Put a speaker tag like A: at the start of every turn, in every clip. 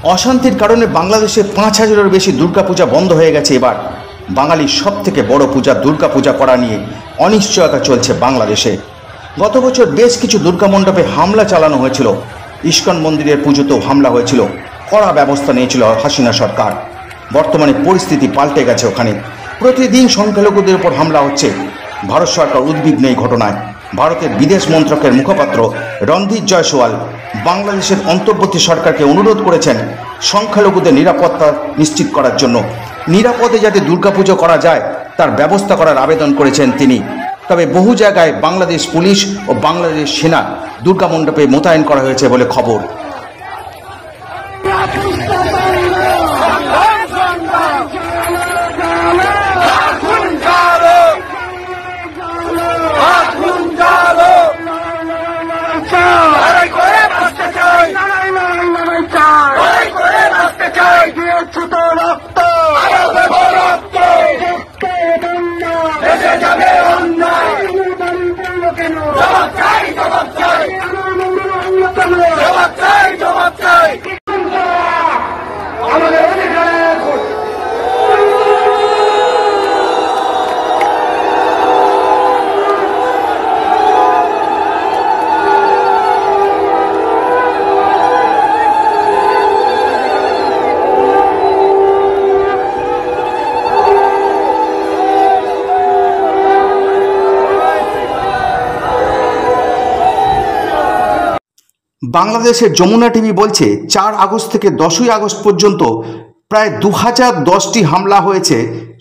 A: অশান্তির কারণে বাংলাদেশে ৫,০০০-এর বেশি দুর্গাপূজা বন্ধ হয়ে গেছে। এবার বাঙালির সব থেকে বড় পূজা দুর্গাপূজা করা নিয়ে অনিশ্চয়তা চলছে বাংলাদেশে। গত বছর বেশ কিছু দুর্গা মণ্ডপে হামলা চালানো হয়েছিল। ইস্কন মন্দিরের পুজোতেও হামলা হয়েছিল। কড়া ব্যবস্থা নিয়েছিল হাসিনা সরকার। বর্তমানে পরিস্থিতি পাল্টে গেছে। ওখানে প্রতিদিন সংখ্যালঘুদের উপর হামলা হচ্ছে। ভারত সরকার উদ্বিগ্ন এই ঘটনায়। ভারতের বিদেশ মন্ত্রকের মুখপাত্র রণধীর জয়সওয়াল বাংলাদেশের অন্তর্বর্তী সরকারকে অনুরোধ করেছেন সংখ্যালঘুদের নিরাপত্তা নিশ্চিত করার জন্য। নিরাপদে যাতে দুর্গাপুজো করা যায় তার ব্যবস্থা করার আবেদন করেছেন তিনি। তবে বহু জায়গায় বাংলাদেশ পুলিশ ও বাংলাদেশ সেনা দুর্গা মণ্ডপে মোতায়েন করা হয়েছে বলে খবর। বাংলাদেশের যমুনা টিভি বলছে ৪ আগস্ট থেকে ১০ই আগস্ট পর্যন্ত প্রায় ২০১০টি হামলা হয়েছে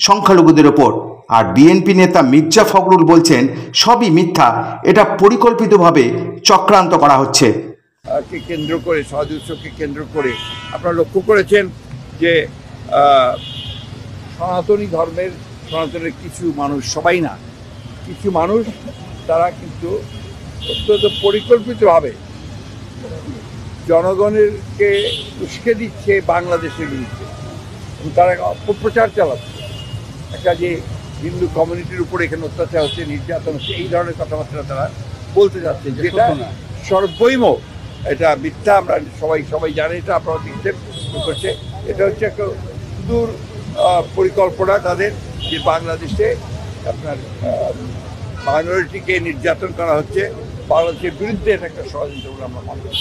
A: সংখ্যালঘুদের ওপর। আর বিএনপি নেতা মির্জা ফখরুল বলছেন সবই মিথ্যা, এটা পরিকল্পিতভাবে চক্রান্ত করা হচ্ছে।
B: কেন্দ্র করে সহযোগকে কেন্দ্র করে আপনারা লক্ষ্য করেছেন যে সনাতনের কিছু মানুষ, সবাই না, কিছু মানুষ তারা কিন্তু অত্যন্ত পরিকল্পিতভাবে জনগণেরকে উস্কে দিচ্ছে বাংলাদেশের বিরুদ্ধে এবং তারা অপপ্রচার চালাচ্ছে। একটা যে হিন্দু কমিউনিটির উপরে এখানে অত্যাচার হচ্ছে, নির্যাতন হচ্ছে, এই ধরনের কথাবার্তা তারা বলতে যাচ্ছে, যেটা সর্বৈম এটা মিথ্যা। আমরা সবাই জানে, এটা আপনারা দেখছেন করছে। এটা হচ্ছে একটা সুদূর পরিকল্পনা তাদের, যে বাংলাদেশে আপনার মাইনরিটিকে নির্যাতন করা হচ্ছে, বাংলাদেশের বিরুদ্ধে এটা একটা ষড়যন্ত্র বলে আমরা মনে করি।